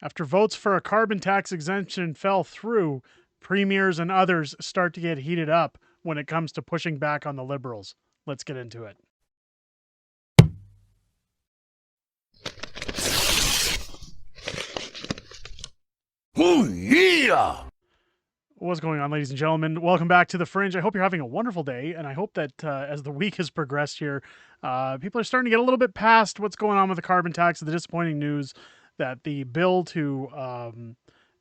After votes for a carbon tax exemption fell through, premiers and others start to get heated up when it comes to pushing back on the Liberals. Let's get into it. Oh, yeah! What's going on, ladies and gentlemen? Welcome back to The Fringe. I hope you're having a wonderful day, and I hope that as the week has progressed here, people are starting to get a little bit past what's going on with the carbon tax, the disappointing news that the bill to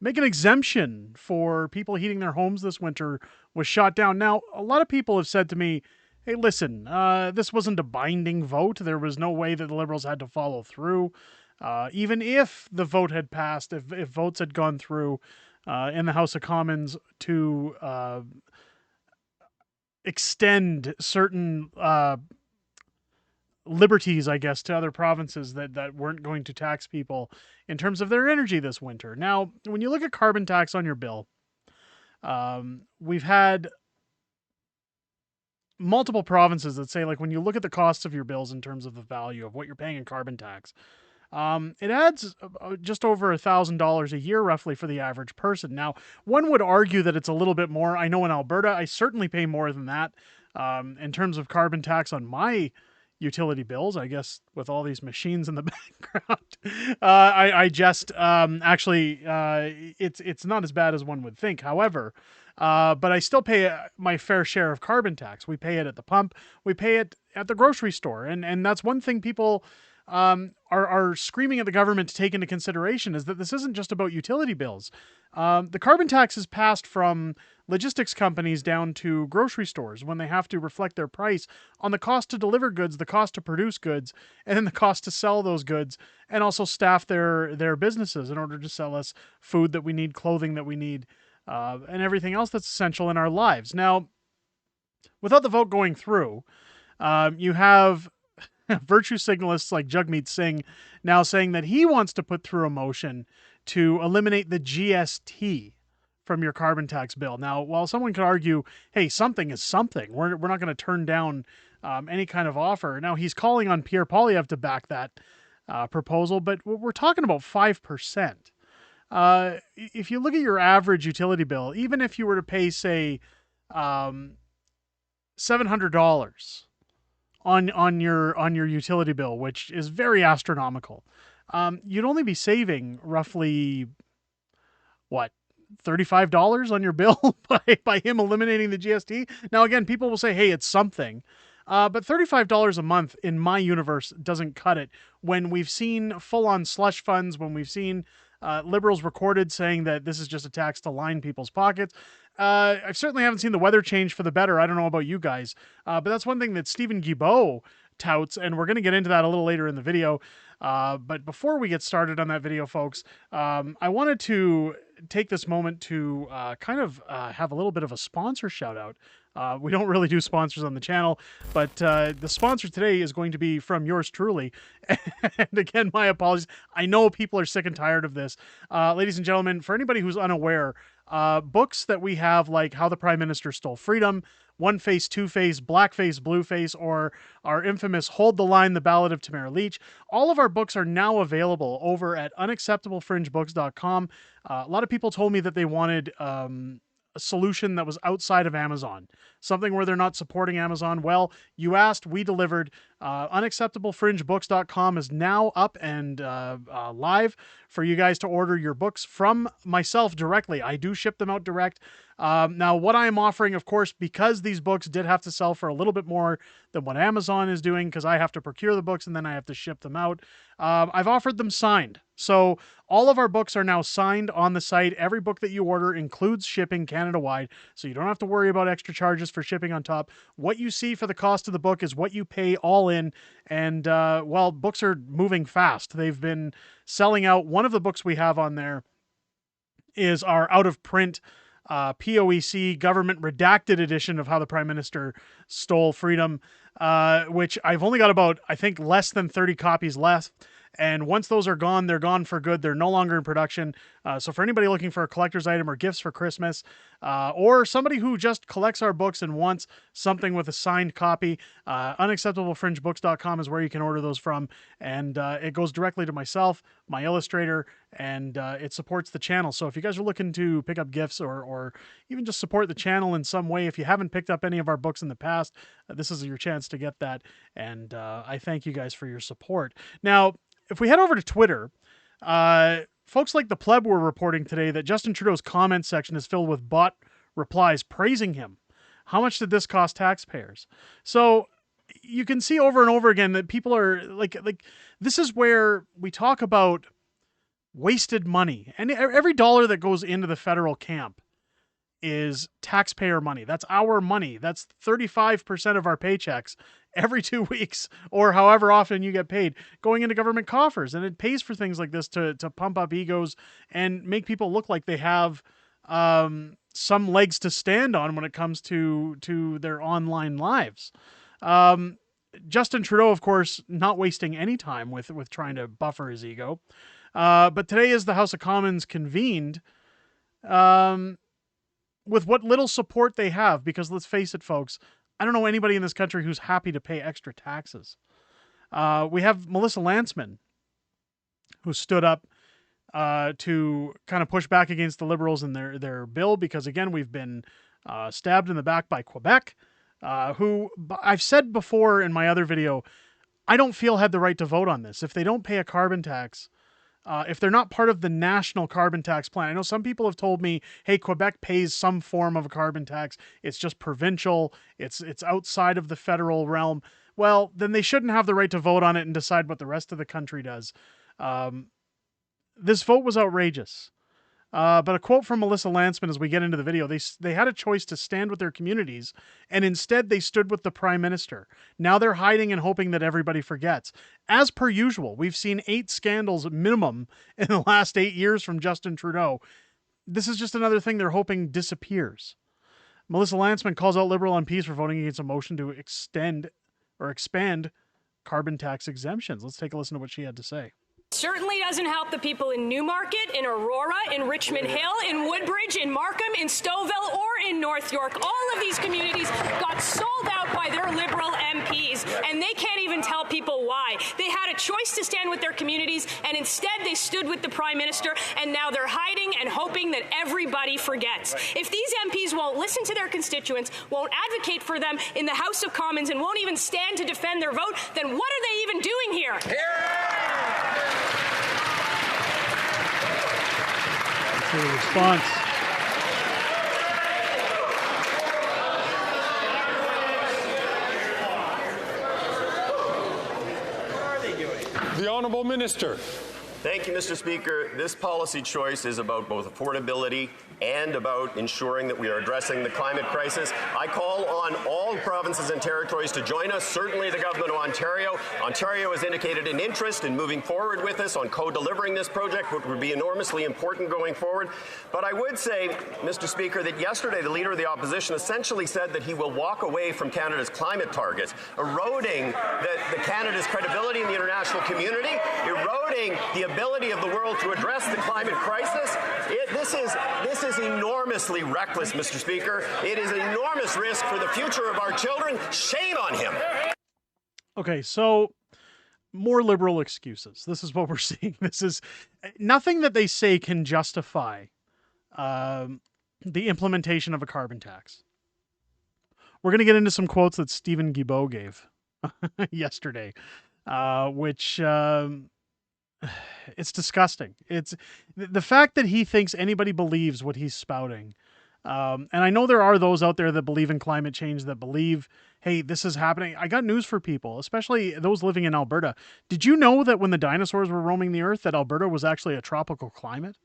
make an exemption for people heating their homes this winter was shot down. Now, a lot of people have said to me, hey, listen, this wasn't a binding vote. There was no way that the Liberals had to follow through. Even if the vote had passed, if votes had gone through in the House of Commons to extend certain liberties, I guess, to other provinces that weren't going to tax people in terms of their energy this winter. Now, when you look at carbon tax on your bill, we've had multiple provinces that say, like, when you look at the costs of your bills in terms of the value of what you're paying in carbon tax, it adds just over $1,000 a year, roughly, for the average person. Now, one would argue that it's a little bit more. I know in Alberta, I certainly pay more than that in terms of carbon tax on my utility bills. I guess with all these machines in the background, I just actually it's not as bad as one would think. However, but I still pay my fair share of carbon tax. We pay it at the pump. We pay it at the grocery store, and that's one thing people are screaming at the government to take into consideration, is that this isn't just about utility bills. The carbon tax is passed from logistics companies down to grocery stores when they have to reflect their price on the cost to deliver goods, the cost to produce goods, and then the cost to sell those goods, and also staff their businesses in order to sell us food that we need, clothing that we need, and everything else that's essential in our lives. Now, without the vote going through, you have virtue signalists like Jagmeet Singh now saying that he wants to put through a motion to eliminate the GST from your carbon tax bill. Now, while someone could argue, hey, something is something, we're not going to turn down any kind of offer. Now, he's calling on Pierre Poilievre to back that proposal, but we're talking about 5%. If you look at your average utility bill, even if you were to pay, say, $700 on your utility bill, which is very astronomical, you'd only be saving roughly what, $35 on your bill by him eliminating the GST. Now, again, people will say, hey, it's something. But $35 a month in my universe doesn't cut it when we've seen full-on slush funds, when we've seen Liberals recorded saying that this is just a tax to line people's pockets. I certainly haven't seen the weather change for the better. I don't know about you guys, but that's one thing that Stephen Guilbeault touts, and we're going to get into that a little later in the video. But before we get started on that video, folks, I wanted to take this moment to kind of have a little bit of a sponsor shout out. We don't really do sponsors on the channel, but the sponsor today is going to be from yours truly. And again, my apologies. I know people are sick and tired of this. Ladies and gentlemen, for anybody who's unaware, books that we have, like How the Prime Minister Stole Freedom, One Face, Two Face, Black Face, Blue Face, or our infamous Hold the Line, The Ballad of Tamara Leach, all of our books are now available over at unacceptablefringebooks.com. A lot of people told me that they wanted a solution that was outside of Amazon, something where they're not supporting Amazon. Well, you asked, we delivered. Unacceptablefringebooks.com is now up and live for you guys to order your books from myself directly. I do ship them out direct. Now, what I am offering, of course, because these books did have to sell for a little bit more than what Amazon is doing, because I have to procure the books and then I have to ship them out, I've offered them signed. So all of our books are now signed on the site. Every book that you order includes shipping Canada-wide, so you don't have to worry about extra charges for shipping on top. What you see for the cost of the book is what you pay all in, and well, books are moving fast. They've been selling out. One of the books we have on there is our out-of-print POEC government redacted edition of How the Prime Minister Stole Freedom, which I've only got about, I think, less than 30 copies left. And once those are gone, they're gone for good. They're no longer in production. So for anybody looking for a collector's item or gifts for Christmas, or somebody who just collects our books and wants something with a signed copy, unacceptablefringebooks.com is where you can order those from. And it goes directly to myself, my illustrator, and it supports the channel. So if you guys are looking to pick up gifts or even just support the channel in some way, if you haven't picked up any of our books in the past, this is your chance to get that. And I thank you guys for your support. Now, if we head over to Twitter, folks like the Pleb were reporting today that Justin Trudeau's comment section is filled with bot replies praising him. How much did this cost taxpayers? So you can see over and over again that people are like this is where we talk about wasted money. And every dollar that goes into the federal camp is taxpayer money. That's our money. That's 35% of our paychecks every 2 weeks or however often you get paid going into government coffers. And it pays for things like this to pump up egos and make people look like they have some legs to stand on when it comes to their online lives. Justin Trudeau, of course, not wasting any time with trying to buffer his ego. But today, as the House of Commons convened, with what little support they have, because let's face it, folks, I don't know anybody in this country who's happy to pay extra taxes. We have Melissa Lansman, who stood up to kind of push back against the Liberals and their bill, because, again, we've been stabbed in the back by Quebec, who I've said before in my other video, I don't feel had the right to vote on this. If they don't pay a carbon tax, if they're not part of the national carbon tax plan. I know some people have told me, hey, Quebec pays some form of a carbon tax. It's just provincial. It's outside of the federal realm. Well, then they shouldn't have the right to vote on it and decide what the rest of the country does. This vote was outrageous. But a quote from Melissa Lansman as we get into the video, they had a choice to stand with their communities, and instead they stood with the Prime Minister. Now they're hiding and hoping that everybody forgets. As per usual, we've seen 8 scandals minimum in the last 8 years from Justin Trudeau. This is just another thing they're hoping disappears. Melissa Lansman calls out Liberal MPs for voting against a motion to extend or expand carbon tax exemptions. Let's take a listen to what she had to say. Certainly doesn't help the people in Newmarket, in Aurora, in Richmond Hill, in Woodbridge, in Markham, in Stouffville, or in North York. All of these communities got sold out by their Liberal MPs, and they can't even tell people why. They had a choice to stand with their communities, and instead they stood with the Prime Minister, and now they're hiding and hoping that everybody forgets. If these MPs won't listen to their constituents, won't advocate for them in the House of Commons, and won't even stand to defend their vote, then what are they even doing here? The response. The Honourable Minister. Thank you, Mr. Speaker. This policy choice is about both affordability and about ensuring that we are addressing the climate crisis. I call on all provinces and territories to join us, certainly the Government of Ontario. Ontario has indicated an interest in moving forward with us on co-delivering this project, which would be enormously important going forward. But I would say, Mr. Speaker, that yesterday the Leader of the Opposition essentially said that he will walk away from Canada's climate targets, eroding the Canada's credibility in the international community, eroding the ability of the world to address the climate crisis. This is enormously reckless, Mr. Speaker. It is an enormous risk for the future of our children. Shame on him. Okay, so more Liberal excuses. This is what we're seeing. This is nothing that they say can justify the implementation of a carbon tax. We're going to get into some quotes that Stephen Guilbeault gave yesterday, which it's disgusting. It's the fact that he thinks anybody believes what he's spouting. And I know there are those out there that believe in climate change, that believe, hey, this is happening. I got news for people, especially those living in Alberta. Did you know that when the dinosaurs were roaming the earth, that Alberta was actually a tropical climate?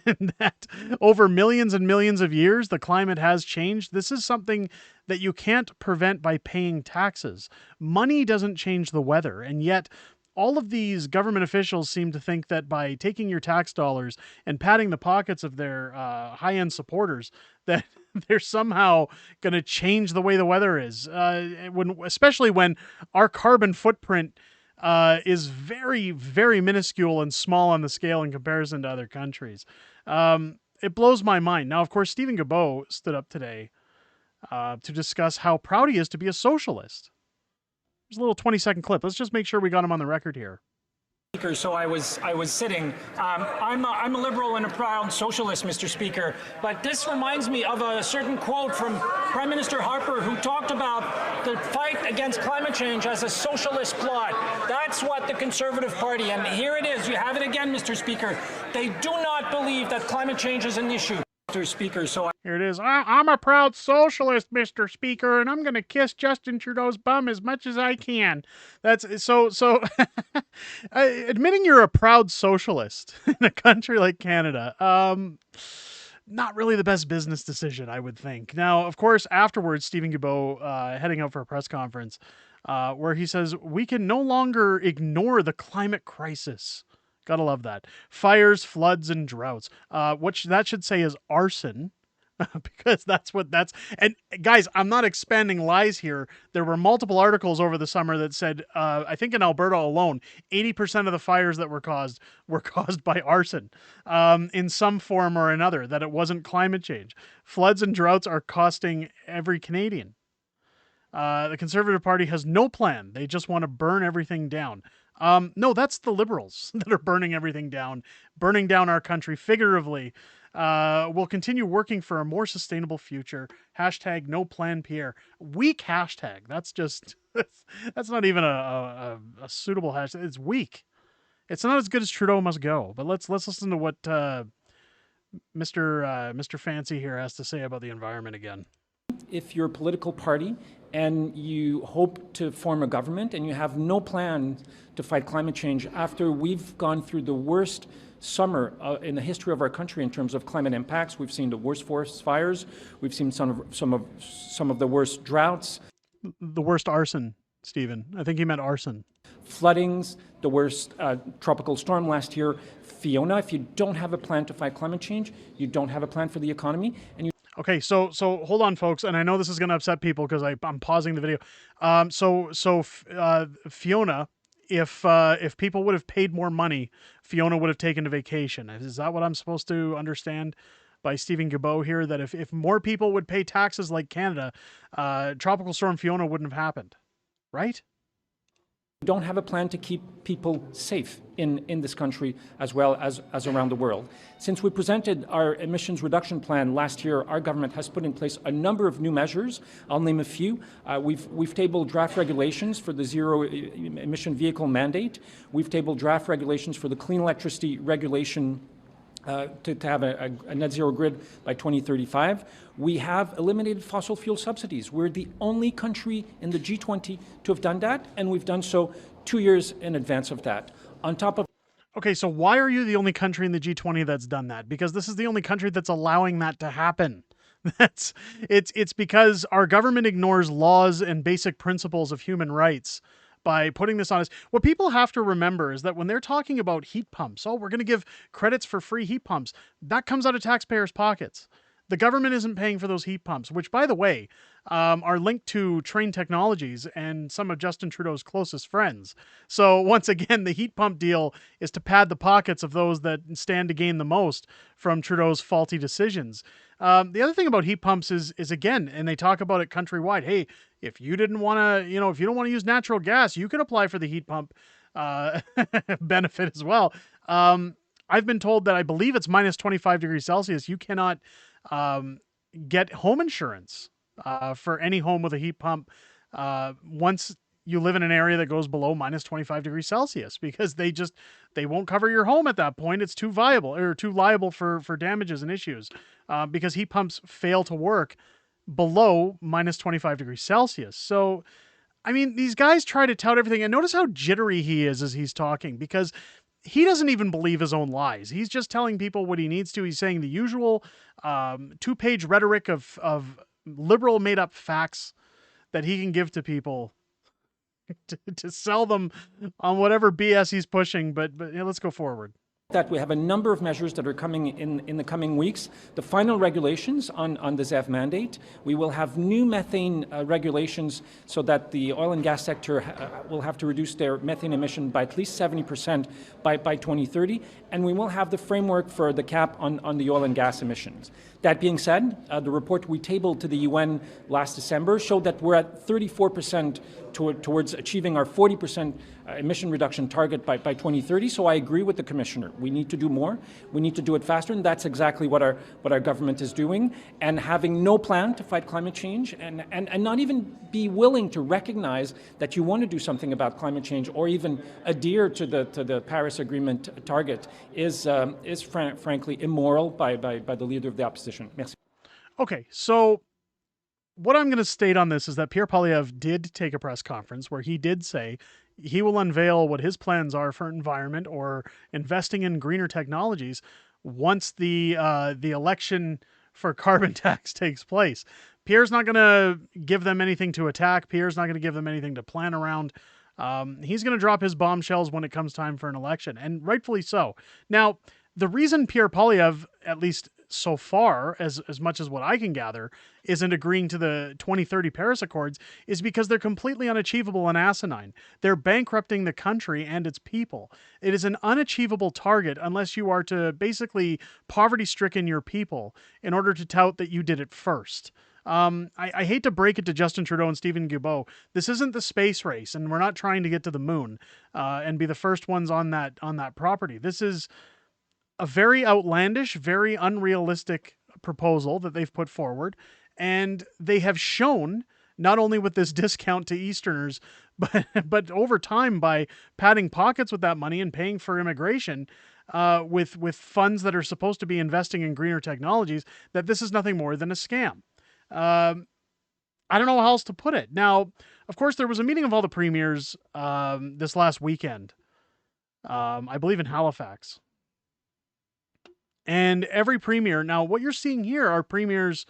And that over millions and millions of years, the climate has changed? This is something that you can't prevent by paying taxes. Money doesn't change the weather, and yet all of these government officials seem to think that by taking your tax dollars and padding the pockets of their high-end supporters, that they're somehow going to change the way the weather is. Especially when our carbon footprint is very, very minuscule and small on the scale in comparison to other countries. It blows my mind. Now, of course, Stephen Guilbeault stood up today to discuss how proud he is to be a socialist. There's a little 20-second clip. Let's just make sure we got him on the record here. So I was sitting. I'm a liberal and a proud socialist, Mr. Speaker. But this reminds me of a certain quote from Prime Minister Harper, who talked about the fight against climate change as a socialist plot. That's what the Conservative Party, and here it is. You have it again, Mr. Speaker. They do not believe that climate change is an issue, Mr. Speaker. So here it is. I'm a proud socialist, Mr. Speaker, and I'm going to kiss Justin Trudeau's bum as much as I can. That's so. Admitting you're a proud socialist in a country like Canada, not really the best business decision, I would think. Now, of course, afterwards, Stephen Guilbeault heading out for a press conference where he says we can no longer ignore the climate crisis. Gotta love that. Fires, floods, and droughts. What that should say is arson. Because that's what that's. And guys, I'm not expanding lies here. There were multiple articles over the summer that said, I think in Alberta alone, 80% of the fires that were caused by arson in some form or another, that it wasn't climate change. Floods and droughts are costing every Canadian. The Conservative Party has no plan. They just want to burn everything down. No, that's the Liberals that are burning everything down, burning down our country figuratively. We'll continue working for a more sustainable future. Hashtag no plan Pierre. Weak hashtag. That's just, that's not even a suitable hashtag. It's weak. It's not as good as Trudeau must go. But let's listen to what Mr. Fancy here has to say about the environment again. if you're a political party and you hope to form a government and you have no plan to fight climate change after we've gone through the worst summer in the history of our country in terms of climate impacts. We've seen the worst forest fires. We've seen some of the worst droughts. The worst arson, Stephen. I think he meant arson. Floodings, the worst tropical storm last year, Fiona. If you don't have a plan to fight climate change, you don't have a plan for the economy, and you. Okay, so hold on, folks, and I know this is going to upset people because I'm pausing the video. Fiona, if people would have paid more money, Fiona would have taken a vacation. Is that what I'm supposed to understand by Stephen Guilbeault here? That if more people would pay taxes like Canada, Tropical Storm Fiona wouldn't have happened, right? Don't have a plan to keep people safe in this country as well as around the world. Since we presented our emissions reduction plan last year, our government has put in place a number of new measures. I'll name a few. We've tabled draft regulations for the zero emission vehicle mandate. We've tabled draft regulations for the clean electricity regulation to have a net zero grid by 2035. We have eliminated fossil fuel subsidies. We're the only country in the G20 to have done that, and we've done so 2 years in advance of that. On top of Okay, so why are you the only country in the G20 that's done that? Because this is the only country that's allowing that to happen. It's because our government ignores laws and basic principles of human rights by putting this on us. What people have to remember is that when they're talking about heat pumps, we're going to give credits for free heat pumps, that comes out of taxpayers' pockets. The government isn't paying for those heat pumps, which, by the way, are linked to Train Technologies and some of Justin Trudeau's closest friends. So once again, the heat pump deal is to pad the pockets of those that stand to gain the most from Trudeau's faulty decisions. The other thing about heat pumps is again, and they talk about it countrywide. Hey, if you didn't want to, if you don't want to use natural gas, you could apply for the heat pump benefit as well. I've been told that I believe it's minus 25 degrees Celsius. You cannot get home insurance for any home with a heat pump once you live in an area that goes below minus 25 degrees Celsius, because they won't cover your home at that point. It's too liable for damages and issues because heat pumps fail to work below minus 25 degrees Celsius. So, I mean, these guys try to tout everything, and notice how jittery he is as he's talking, because he doesn't even believe his own lies. He's just telling people what he needs to. He's saying the usual two-page rhetoric of liberal made-up facts that he can give to people to sell them on whatever BS he's pushing. But let's go forward. That we have a number of measures that are coming in the coming weeks. The final regulations on the ZEV mandate. We will have new methane regulations so that the oil and gas sector will have to reduce their methane emission by at least 70% by 2030. And we will have the framework for the cap on the oil and gas emissions. That being said, the report we tabled to the UN last December showed that we're at 34% towards achieving our 40% emission reduction target by 2030. So I agree with the Commissioner. We need to do more. We need to do it faster, and that's exactly what our government is doing. And having no plan to fight climate change and not even be willing to recognize that you want to do something about climate change or even adhere to the Paris Agreement target is frankly immoral by the leader of the opposition. Merci. Okay, so what I'm going to state on this is that Pierre Poilievre did take a press conference where he did say he will unveil what his plans are for environment or investing in greener technologies once the election for carbon tax takes place. Pierre's not going to give them anything to attack. Pierre's not going to give them anything to plan around. He's going to drop his bombshells when it comes time for an election, and rightfully so. Now, the reason Pierre Poilievre, at least so far, as much as what I can gather, isn't agreeing to the 2030 Paris Accords is because they're completely unachievable and asinine. They're bankrupting the country and its people. It is an unachievable target unless you are to basically poverty-stricken your people in order to tout that you did it first. I hate to break it to Justin Trudeau and Stephen Guilbeault. This isn't the space race, and we're not trying to get to the moon and be the first ones on that property. This is a very outlandish, very unrealistic proposal that they've put forward. And they have shown, not only with this discount to Easterners, but over time by padding pockets with that money and paying for immigration with funds that are supposed to be investing in greener technologies, that this is nothing more than a scam. I don't know how else to put it. Now, of course, there was a meeting of all the premiers this last weekend, I believe in Halifax. And every premier, now what you're seeing here are premiers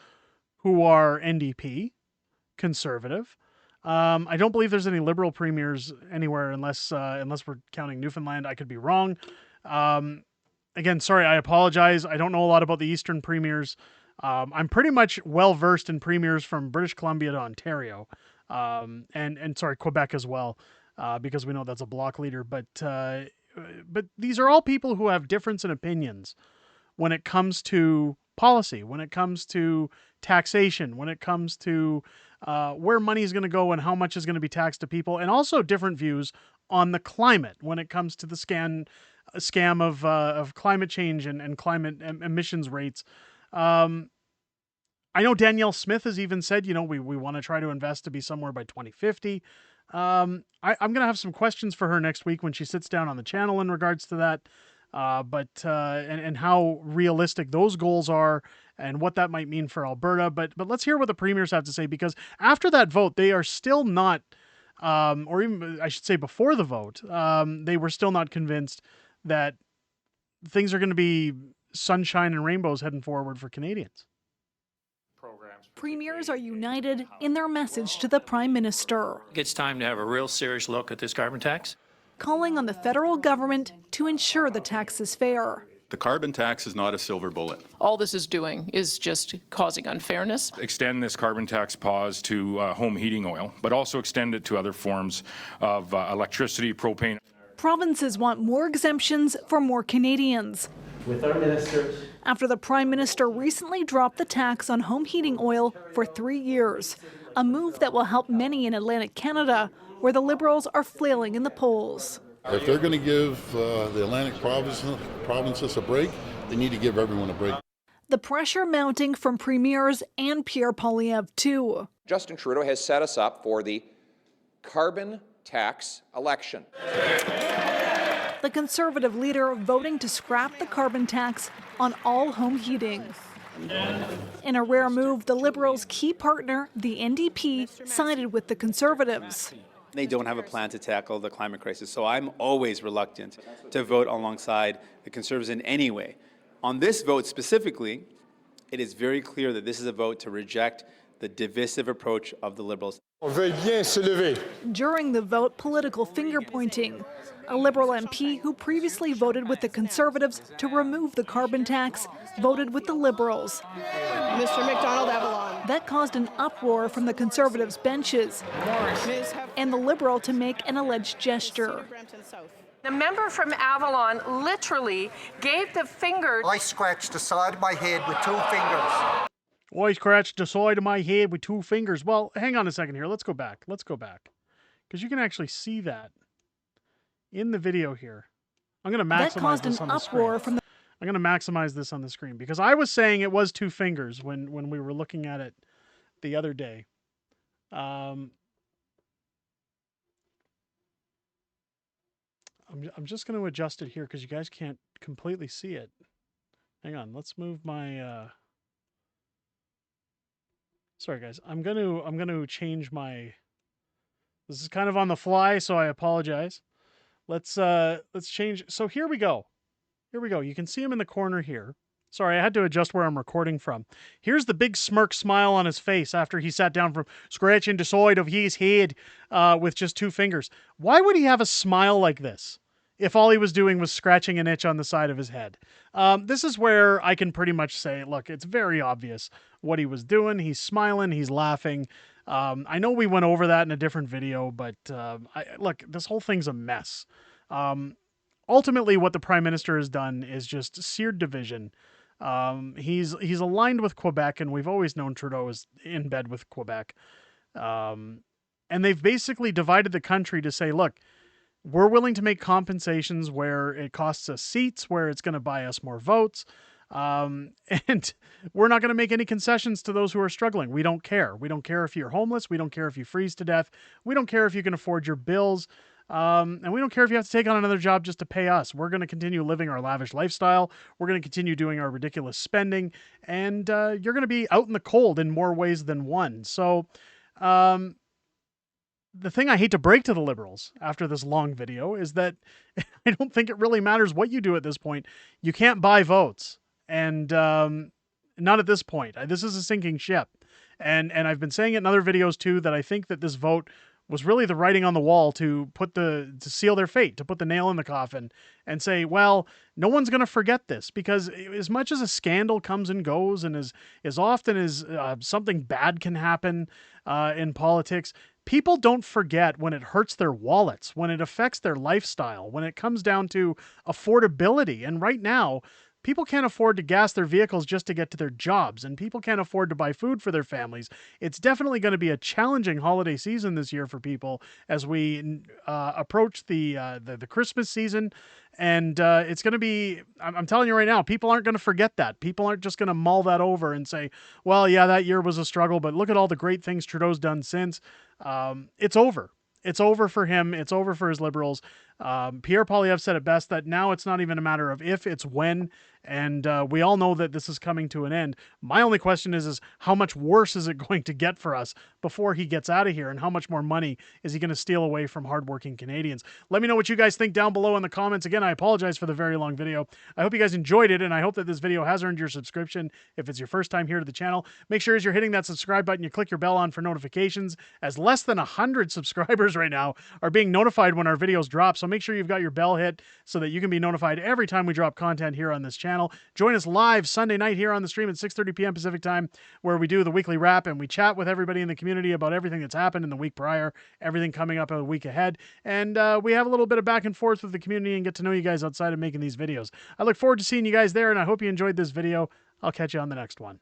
who are NDP, conservative. I don't believe there's any liberal premiers anywhere unless we're counting Newfoundland. I could be wrong. Again, sorry, I apologize. I don't know a lot about the Eastern premiers. I'm pretty much well-versed in premiers from British Columbia to Ontario, and sorry, Quebec as well, because we know that's a bloc leader. But these are all people who have difference in opinions when it comes to policy, when it comes to taxation, when it comes to where money is going to go and how much is going to be taxed to people, and also different views on the climate when it comes to the scam of climate change and climate emissions rates. I know Danielle Smith has even said, we want to try to invest to be somewhere by 2050. I'm going to have some questions for her next week when she sits down on the channel in regards to that. And how realistic those goals are and what that might mean for Alberta. But let's hear what the premiers have to say, because after that vote, they are still not, or even I should say before the vote, they were still not convinced that things are going to be sunshine and rainbows heading forward for Canadians. Premiers are united in their message to the Prime Minister. It's time to have a real serious look at this carbon tax, Calling on the federal government to ensure the tax is fair. The carbon tax is not a silver bullet. All this is doing is just causing unfairness. Extend this carbon tax pause to home heating oil, but also extend it to other forms of electricity, propane. Provinces want more exemptions for more Canadians. With our ministers. After the Prime Minister recently dropped the tax on home heating oil for 3 years, a move that will help many in Atlantic Canada, where the Liberals are flailing in the polls. If they're going to give the Atlantic provinces a break, they need to give everyone a break. The pressure mounting from premiers and Pierre Poilievre too. Justin Trudeau has set us up for the carbon tax election. The Conservative leader voting to scrap the carbon tax on all home heating. In a rare move, the Liberals' key partner, the NDP, sided with the Conservatives. They don't have a plan to tackle the climate crisis, so I'm always reluctant to vote alongside the Conservatives in any way. On this vote specifically, it is very clear that this is a vote to reject the divisive approach of the Liberals. Veuille bien se lever. During the vote, political finger-pointing. A Liberal MP who previously voted with the Conservatives to remove the carbon tax voted with the Liberals. Mr. McDonald Avalon. That caused an uproar from the Conservatives' benches and the Liberal to make an alleged gesture. The member from Avalon literally gave the finger. I scratched the side of my head with 2 fingers. I scratched the side of my head with 2 fingers. Well, hang on a second here. Let's go back. Because you can actually see that in the video here. I'm going to maximize this on the screen. I'm going to maximize this on the screen because I was saying it was 2 fingers when we were looking at it the other day. I'm just going to adjust it here because you guys can't completely see it. Hang on. Let's move my... Sorry, guys. I'm gonna change my... This is kind of on the fly, so I apologize. Let's change... So here we go. You can see him in the corner here. Sorry, I had to adjust where I'm recording from. Here's the big smirk smile on his face after he sat down from scratching the side of his head with just 2 fingers. Why would he have a smile like this if all he was doing was scratching an itch on the side of his head? This is where I can pretty much say, look, it's very obvious what he was doing. He's smiling, he's laughing. I know we went over that in a different video, but look, this whole thing's a mess. Ultimately, what the Prime Minister has done is just seared division. He's aligned with Quebec, and we've always known Trudeau is in bed with Quebec. And they've basically divided the country to say, look, we're willing to make compensations where it costs us seats, where it's going to buy us more votes. And we're not going to make any concessions to those who are struggling. We don't care. We don't care if you're homeless. We don't care if you freeze to death. We don't care if you can afford your bills. And we don't care if you have to take on another job just to pay us. We're going to continue living our lavish lifestyle. We're going to continue doing our ridiculous spending. And you're going to be out in the cold in more ways than one. So... the thing I hate to break to the Liberals after this long video is that I don't think it really matters what you do at this point. You can't buy votes. And not at this point. This is a sinking ship. And I've been saying it in other videos too, that I think that this vote was really the writing on the wall to seal their fate, to put the nail in the coffin and say, well, no one's going to forget this, because as much as a scandal comes and goes, and as often as something bad can happen in politics, people don't forget when it hurts their wallets, when it affects their lifestyle, when it comes down to affordability. And right now, people can't afford to gas their vehicles just to get to their jobs, and people can't afford to buy food for their families. It's definitely going to be a challenging holiday season this year for people as we approach the Christmas season. And it's going to be, I'm telling you right now, people aren't going to forget that. People aren't just going to mull that over and say, well, yeah, that year was a struggle, but look at all the great things Trudeau's done since. It's over. It's over for him. It's over for his Liberals. Pierre Poilievre said it best, that now it's not even a matter of if, it's when. And we all know that this is coming to an end. My only question is how much worse is it going to get for us before he gets out of here? And how much more money is he going to steal away from hardworking Canadians? Let me know what you guys think down below in the comments. Again, I apologize for the very long video. I hope you guys enjoyed it, and I hope that this video has earned your subscription. If it's your first time here to the channel, make sure as you're hitting that subscribe button, you click your bell on for notifications, as less than 100 subscribers right now are being notified when our videos drop. So make sure you've got your bell hit so that you can be notified every time we drop content here on this channel. Join us live Sunday night here on the stream at 6:30 p.m. Pacific time, where we do the weekly wrap and we chat with everybody in the community about everything that's happened in the week prior, everything coming up in the week ahead. And we have a little bit of back and forth with the community and get to know you guys outside of making these videos. I look forward to seeing you guys there, and I hope you enjoyed this video. I'll catch you on the next one.